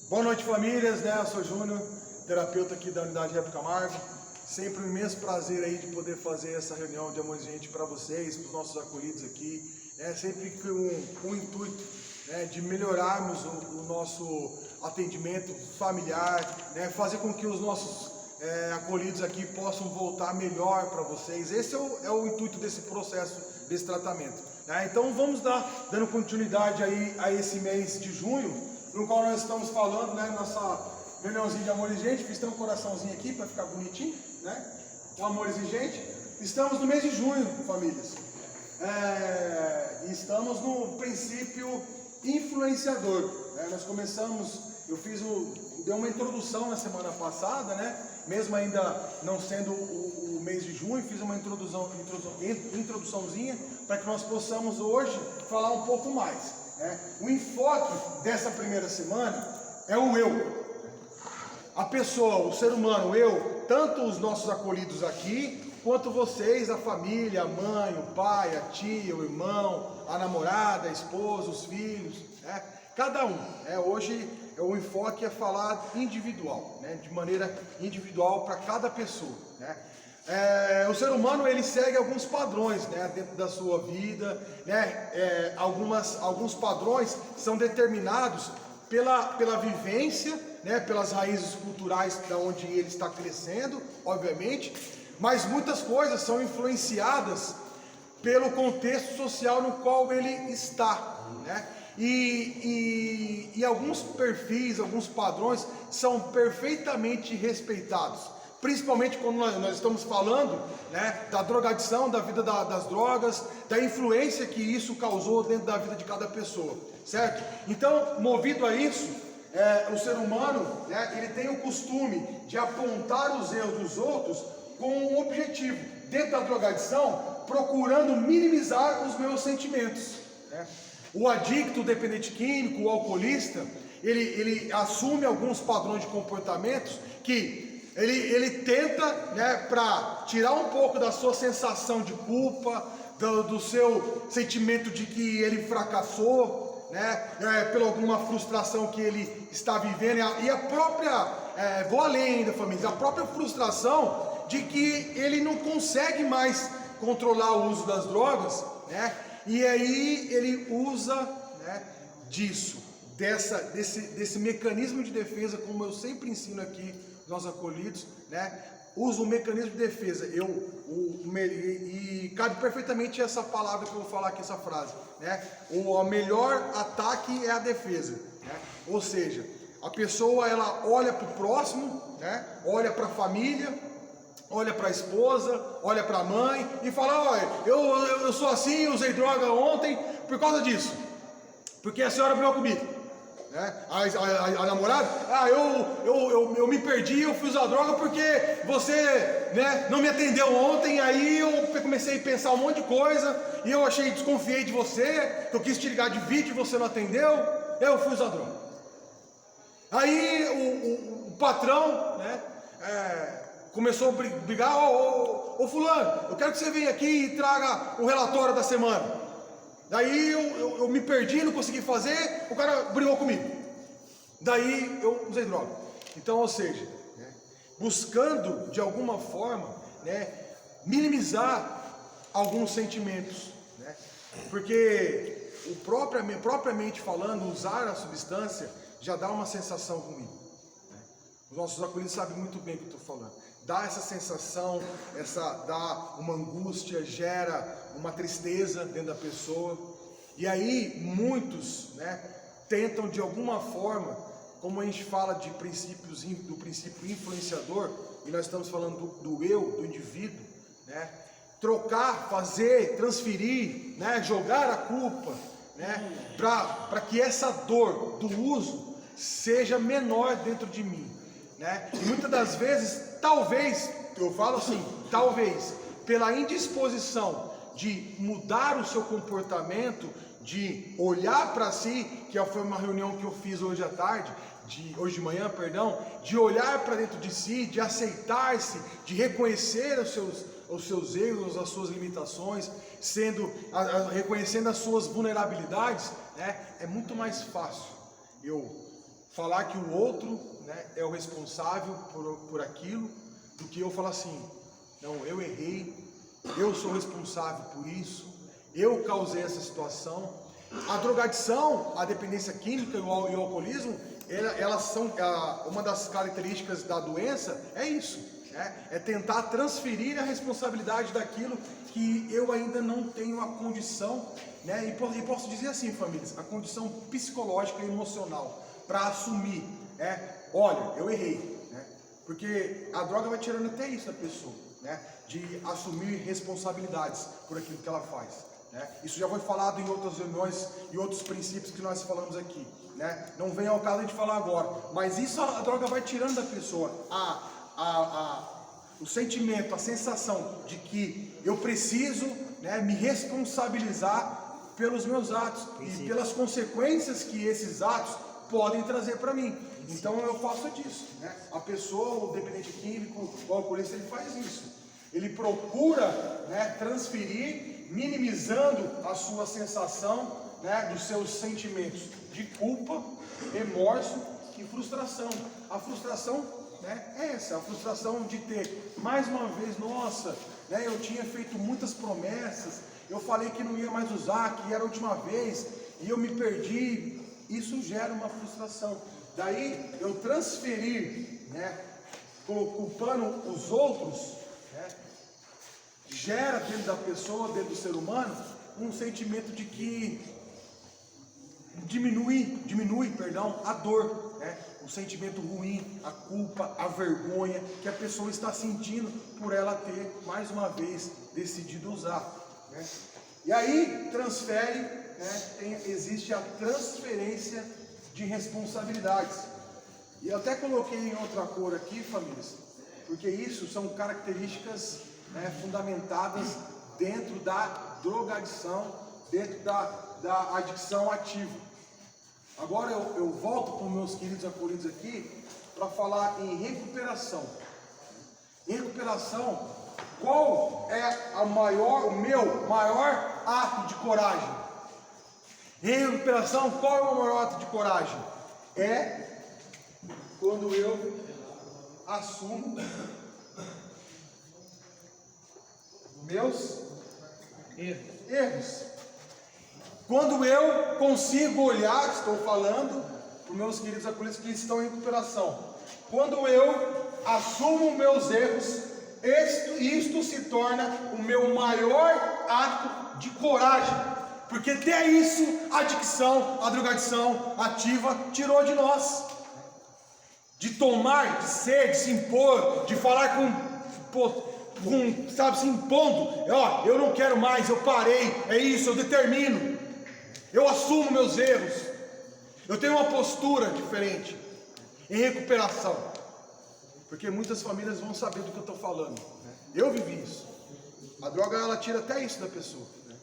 Boa noite, famílias, né? Eu sou Júnior, terapeuta aqui da Unidade Rep Camargo. Sempre um imenso prazer aí de poder fazer essa reunião de Amor e Gente para vocês, para os nossos acolhidos aqui. Sempre com o intuito, né, de melhorarmos o nosso atendimento familiar, né, fazer com que os nossos acolhidos aqui possam voltar melhor para vocês. Esse é o intuito desse processo, desse tratamento. Né? Então vamos dando continuidade aí a esse mês de junho, no qual nós estamos falando, né, nossa reuniãozinha de Amor e Gente. Fiz até um coraçãozinho aqui para ficar bonitinho, né? O Amor e Gente. Estamos no mês de junho, famílias. E estamos no princípio influenciador. Né? Nós começamos, dei uma introdução na semana passada, né? Mesmo ainda não sendo o mês de junho, fiz uma introduçãozinha para que nós possamos hoje falar um pouco mais. O enfoque dessa primeira semana é o eu. A pessoa, o ser humano, o eu, tanto os nossos acolhidos aqui, quanto vocês, a família, a mãe, o pai, a tia, o irmão, a namorada, a esposa, os filhos, né? Cada um. Hoje o enfoque é falar individual, né? De maneira individual para cada pessoa, né? O ser humano, ele segue alguns padrões, né, dentro da sua vida, né? Alguns padrões são determinados pela vivência, né, pelas raízes culturais da onde ele está crescendo, obviamente, mas muitas coisas são influenciadas pelo contexto social no qual ele está, né? E alguns perfis, alguns padrões são perfeitamente respeitados. Principalmente quando nós estamos falando, né, da drogadição, da vida das drogas, da influência que isso causou dentro da vida de cada pessoa, certo? Então, movido a isso, o ser humano, né, ele tem o costume de apontar os erros dos outros com um objetivo. Dentro da drogadição, procurando minimizar os meus sentimentos, né? O adicto, o dependente químico, o alcoolista, ele assume alguns padrões de comportamentos que ele tenta, né, para tirar um pouco da sua sensação de culpa, do seu sentimento de que ele fracassou, né, pela alguma frustração que ele está vivendo, e a própria, vou além ainda, família, a própria frustração de que ele não consegue mais controlar o uso das drogas, né, e aí ele usa, né, desse mecanismo de defesa, como eu sempre ensino aqui nós acolhidos, né? Usa o mecanismo de defesa. E cabe perfeitamente essa palavra que eu vou falar aqui, essa frase, né? O melhor ataque é a defesa, né? Ou seja, a pessoa, ela olha para o próximo, né? Olha para a família, olha para a esposa, olha para a mãe e fala: olha, eu sou assim, usei droga ontem por causa disso, porque a senhora brigou comigo. A namorada, eu me perdi, eu fui usar droga porque você, né, não me atendeu ontem. Aí eu comecei a pensar um monte de coisa e eu desconfiei de você, eu quis te ligar de vídeo e você não atendeu, eu fui usar droga. Aí o patrão, né, começou a brigar: ô fulano, eu quero que você venha aqui e traga o relatório da semana. Daí eu me perdi, não consegui fazer, o cara brigou comigo. Daí eu usei droga. Então, ou seja, né, buscando de alguma forma, né, minimizar alguns sentimentos, né, porque propriamente falando, usar a substância já dá uma sensação ruim, né? Os nossos acolhidos sabem muito bem o que eu estou falando. Dá essa sensação, dá uma angústia, gera uma tristeza dentro da pessoa. E aí muitos, né, tentam de alguma forma, como a gente fala do princípio influenciador, e nós estamos falando do eu, do indivíduo, né, trocar, fazer, transferir, né, jogar a culpa, né, para que essa dor do uso seja menor dentro de mim, né? E muitas das vezes, talvez, eu falo assim, talvez, pela indisposição de mudar o seu comportamento, de olhar para si, que foi uma reunião que eu fiz hoje à tarde, hoje de manhã, perdão, de olhar para dentro de si, de aceitar-se, de reconhecer os seus erros, as suas limitações, reconhecendo as suas vulnerabilidades, né? É muito mais fácil eu falar que o outro, né, é o responsável por aquilo, do que eu falar assim, não, eu errei, eu sou responsável por isso, eu causei essa situação. A drogadição, a dependência química e o alcoolismo, elas são, uma das características da doença é isso, né? É tentar transferir a responsabilidade daquilo que eu ainda não tenho a condição, né? E posso dizer assim, famílias, a condição psicológica e emocional para assumir, olha, eu errei, né? Porque a droga vai tirando até isso da pessoa, né? De assumir responsabilidades por aquilo que ela faz. Isso já foi falado em outras reuniões e outros princípios que nós falamos aqui, né? Não vem ao caso de falar agora, mas isso a droga vai tirando da pessoa o sentimento, a sensação de que eu preciso, né, me responsabilizar pelos meus atos e pelas consequências que esses atos podem trazer para mim. Então eu faço disso, né? A pessoa, o dependente químico, o alcoolista, ele faz isso. Ele procura, né, transferir, minimizando a sua sensação, né, dos seus sentimentos de culpa, remorso e frustração. A frustração, né, é essa, a frustração de ter, mais uma vez, nossa, né, eu tinha feito muitas promessas, eu falei que não ia mais usar, que era a última vez, e eu me perdi. Isso gera uma frustração. Daí eu transferir, né, culpando os outros, né, gera dentro da pessoa, dentro do ser humano, um sentimento de que diminui a dor, né? O sentimento ruim, a culpa, a vergonha que a pessoa está sentindo por ela ter, mais uma vez, decidido usar, né? E aí transfere, né? Existe a transferência de responsabilidades. E eu até coloquei em outra cor aqui, famílias, porque isso são características, né, fundamentadas dentro da drogadição, dentro da adicção ativa. Agora eu volto com meus queridos acolhidos aqui para falar em recuperação. Em recuperação, qual é o meu maior ato de coragem? Em recuperação, qual é o meu maior ato de coragem? É quando eu assumo meus erros. Quando eu consigo olhar, estou falando para os meus queridos acolhidos que estão em recuperação. Quando eu assumo meus erros, isto se torna o meu maior ato de coragem. Porque até isso a adicção, a drogadição ativa tirou de nós. De tomar, de ser, de se impor, de falar sabe, se impondo, eu não quero mais, eu parei, é isso, eu determino, eu assumo meus erros, eu tenho uma postura diferente, em recuperação, porque muitas famílias vão saber do que eu estou falando, né? Eu vivi isso. A droga, ela tira até isso da pessoa, né?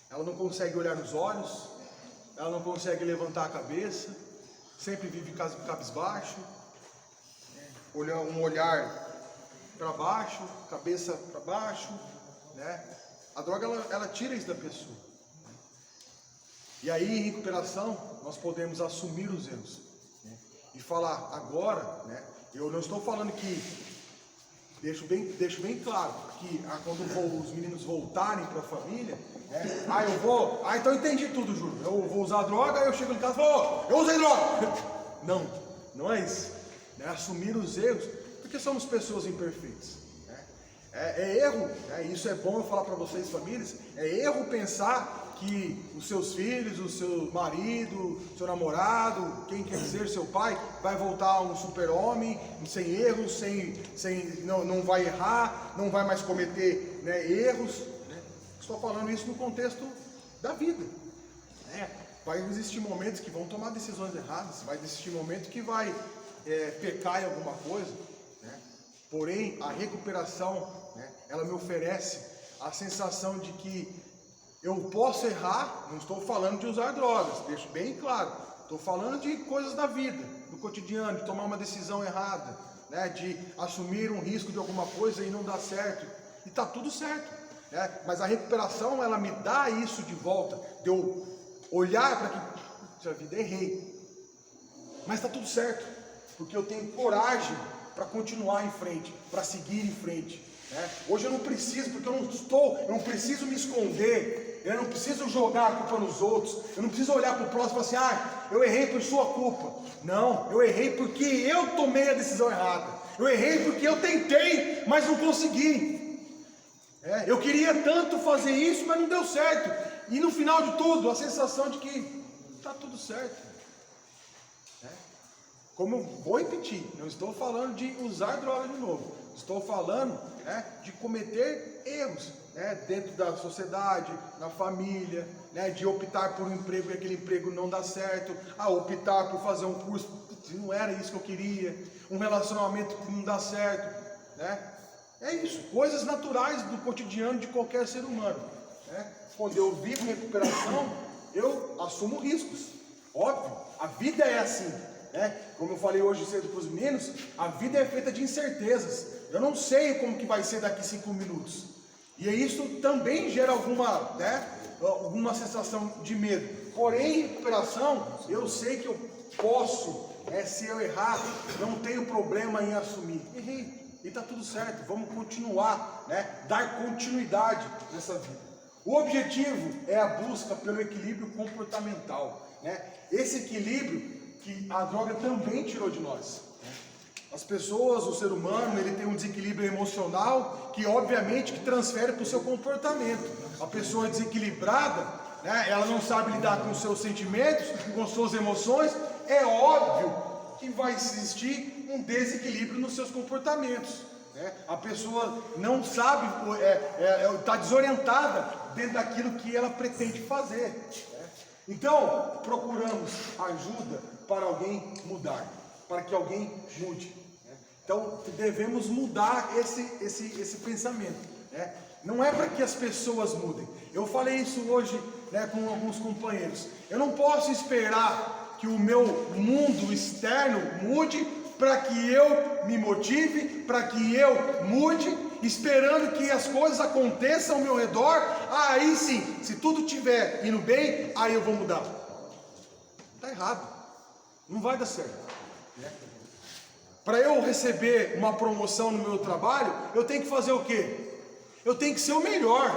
Ela não consegue olhar nos olhos, ela não consegue levantar a cabeça, sempre vive cabisbaixo, um olhar para baixo, cabeça para baixo, né? A droga, ela tira isso da pessoa. E aí, em recuperação, nós podemos assumir os erros, né? E falar agora, né? Eu não estou falando que, deixo bem claro, que quando os meninos voltarem para a família, né? Então eu entendi tudo, Júlio, eu vou usar droga, aí eu chego em casa e falo, eu usei droga. Não é isso, né? Assumir os erros, porque somos pessoas imperfeitas, né? É erro, né? Isso é bom eu falar para vocês, famílias, é erro pensar que os seus filhos, o seu marido, seu namorado, quem quer dizer, seu pai, vai voltar um super-homem, sem erros, não vai errar, não vai mais cometer, né, erros, né? Estou falando isso no contexto da vida, né? Vai existir momentos que vão tomar decisões erradas, vai existir momentos que vai pecar em alguma coisa, né? Porém, a recuperação, né, ela me oferece a sensação de que eu posso errar, não estou falando de usar drogas, deixo bem claro, estou falando de coisas da vida, do cotidiano, de tomar uma decisão errada, né, de assumir um risco de alguma coisa e não dar certo, e está tudo certo, né? Mas a recuperação, ela me dá isso de volta, de eu olhar para que, puxa vida, errei, mas está tudo certo, porque eu tenho coragem para continuar em frente, para seguir em frente. Hoje eu não preciso, porque eu não preciso me esconder, eu não preciso jogar a culpa nos outros, eu não preciso olhar para o próximo e falar assim, eu errei por sua culpa. Não, eu errei porque eu tomei a decisão errada, eu errei porque eu tentei, mas não consegui. Eu queria tanto fazer isso, mas não deu certo. E no final de tudo, a sensação de que está tudo certo. Como eu vou repetir, não estou falando de usar droga de novo, estou falando de cometer erros dentro da sociedade, na família, de optar por um emprego e aquele emprego não dá certo, optar por fazer um curso, não era isso que eu queria, um relacionamento que não dá certo. É isso, coisas naturais do cotidiano de qualquer ser humano. Quando eu vivo recuperação, eu assumo riscos, óbvio, a vida é assim. Como eu falei hoje cedo para os meninos, a vida é feita de incertezas. Eu não sei como que vai ser daqui 5 minutos. E isso também gera alguma sensação de medo. Porém, em recuperação, eu sei que eu posso, se eu errar, não tenho problema em assumir. Errei, e está tudo certo, vamos continuar, dar continuidade nessa vida. O objetivo é a busca pelo equilíbrio comportamental. Esse equilíbrio que a droga também tirou de nós. As pessoas, o ser humano, ele tem um desequilíbrio emocional que obviamente que transfere para o seu comportamento. A pessoa desequilibrada, ela não sabe lidar com os seus sentimentos, com suas emoções, é óbvio que vai existir um desequilíbrio nos seus comportamentos. A pessoa não sabe, está desorientada dentro daquilo que ela pretende fazer. Então, procuramos ajuda para alguém mudar, para que alguém mude. Então, devemos mudar esse pensamento. Não é para que as pessoas mudem. Eu falei isso hoje com alguns companheiros. Eu não posso esperar que o meu mundo externo mude para que eu me motive, para que eu mude, esperando que as coisas aconteçam ao meu redor. Aí sim, se tudo estiver indo bem, aí eu vou mudar. Está errado, não vai dar certo. Para eu receber uma promoção no meu trabalho, eu tenho que fazer o quê? Eu tenho que ser o melhor.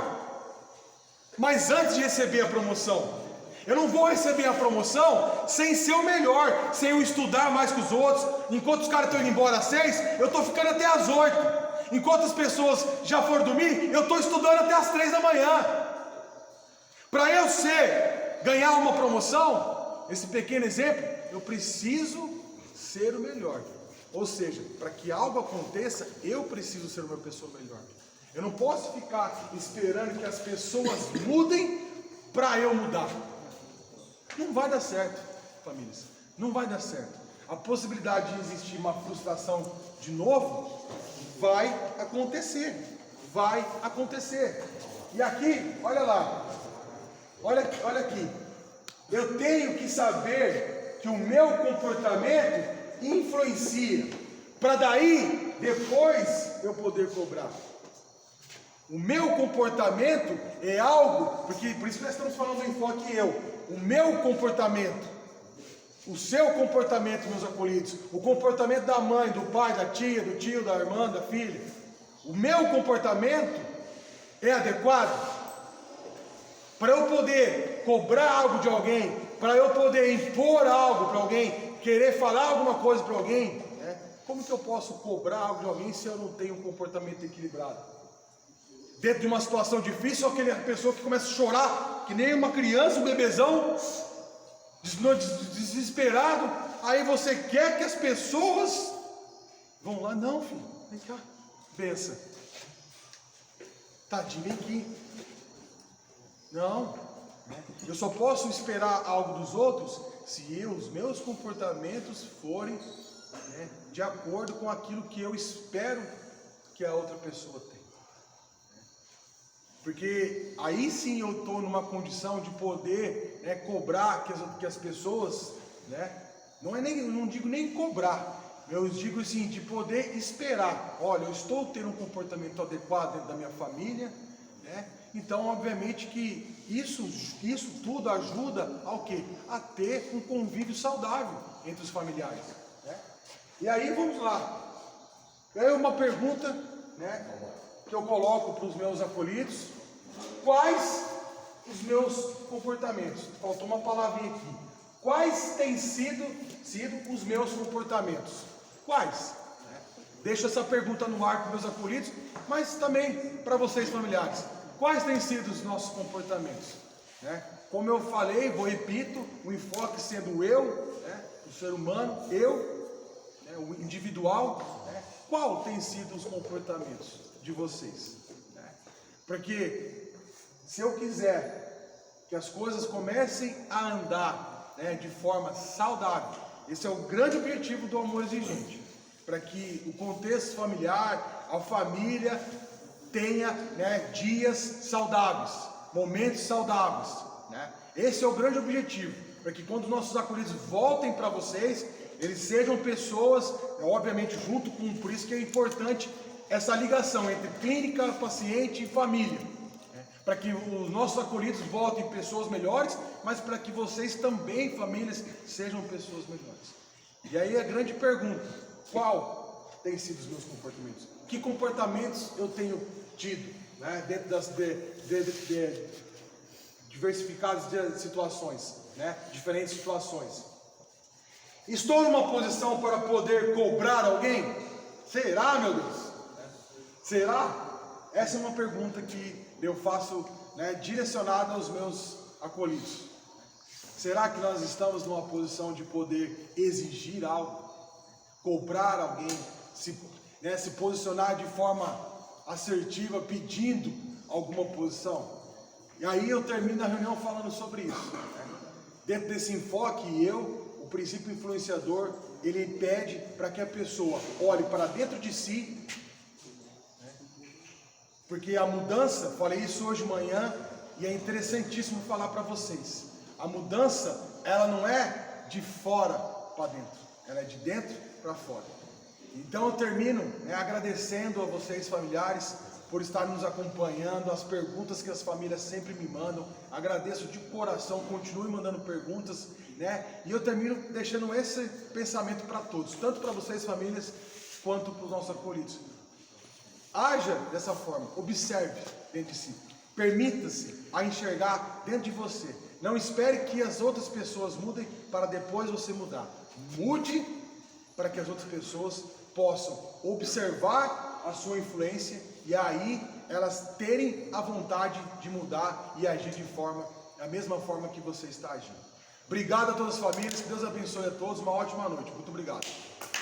Mas antes de receber a promoção, eu não vou receber a promoção sem ser o melhor, sem eu estudar mais que os outros. Enquanto os caras estão indo embora às 6, eu estou ficando até às 8. Enquanto as pessoas já foram dormir, eu estou estudando até às 3 da manhã. Para eu ganhar uma promoção, esse pequeno exemplo, eu preciso ser o melhor. Ou seja, para que algo aconteça, eu preciso ser uma pessoa melhor. Eu não posso ficar esperando que as pessoas mudem para eu mudar. Não vai dar certo, famílias. Não vai dar certo. A possibilidade de existir uma frustração de novo vai acontecer. Vai acontecer. E aqui, olha lá. Olha aqui. Eu tenho que saber que o meu comportamento influencia, para daí depois eu poder cobrar. O meu comportamento é algo, porque por isso que nós estamos falando do enfoque eu. O meu comportamento, o seu comportamento, meus acolhidos, o comportamento da mãe, do pai, da tia, do tio, da irmã, da filha, o meu comportamento é adequado? Para eu poder cobrar algo de alguém, para eu poder impor algo para alguém, querer falar alguma coisa para alguém, como que eu posso cobrar algo de alguém se eu não tenho um comportamento equilibrado? Dentro de uma situação difícil, aquela pessoa que começa a chorar, que nem uma criança, um bebezão, desesperado, aí você quer que as pessoas vão lá, não filho, vem cá, benção, tadinho, vem aqui. Não, eu só posso esperar algo dos outros se os meus comportamentos forem de acordo com aquilo que eu espero que a outra pessoa tenha. Porque aí sim eu estou numa condição de poder cobrar que as pessoas, não digo nem cobrar, eu digo assim, de poder esperar. Olha, eu estou tendo um comportamento adequado dentro da minha família, então obviamente que isso tudo ajuda ao quê? A ter um convívio saudável entre os familiares, né? E aí vamos lá. É uma pergunta, né, que eu coloco para os meus acolhidos: quais os meus comportamentos? Faltou uma palavrinha aqui. Quais têm sido os meus comportamentos? Quais? Deixo essa pergunta no ar para os meus acolhidos, mas também para vocês familiares. Quais têm sido os nossos comportamentos? Né? Como eu falei, repito, o enfoque sendo eu, né, o ser humano, eu, né, o individual, né? Qual tem sido os comportamentos de vocês? Né? Porque se eu quiser que as coisas comecem a andar, né, de forma saudável, esse é o grande objetivo do Amor Exigente, para que o contexto familiar, a família tenha, né, dias saudáveis, momentos saudáveis, né? Esse é o grande objetivo, para que quando nossos acolhidos voltem para vocês, eles sejam pessoas, obviamente junto com, por isso que é importante essa ligação entre clínica, paciente e família, né? Para que os nossos acolhidos voltem pessoas melhores, mas para que vocês também, famílias, sejam pessoas melhores. E aí a grande pergunta: qual tem sido os meus comportamentos? Que comportamentos eu tenho tido, né, dentro das diversificadas situações, né, diferentes situações? Estou numa posição para poder cobrar alguém? Será, meu Deus? Será? Essa é uma pergunta que eu faço, né, direcionada aos meus acolhidos. Será que nós estamos numa posição de poder exigir algo? Cobrar alguém, se posicionar de forma assertiva, pedindo alguma posição? E aí eu termino a reunião falando sobre isso, né? Dentro desse enfoque, o princípio influenciador, ele pede para que a pessoa olhe para dentro de si, né? Porque a mudança, falei isso hoje de manhã, e é interessantíssimo falar para vocês, a mudança, ela não é de fora para dentro, ela é de dentro para fora. Então eu termino, né, agradecendo a vocês familiares por estarem nos acompanhando, as perguntas que as famílias sempre me mandam. Agradeço de coração, continue mandando perguntas, né? E eu termino deixando esse pensamento para todos, tanto para vocês famílias, quanto para os nossos acolhidos. Haja dessa forma, observe dentro de si, permita-se a enxergar dentro de você. Não espere que as outras pessoas mudem para depois você mudar. Mude para que as outras pessoas possam observar a sua influência e aí elas terem a vontade de mudar e agir da mesma forma que você está agindo. Obrigado a todas as famílias, que Deus abençoe a todos, uma ótima noite. Muito obrigado.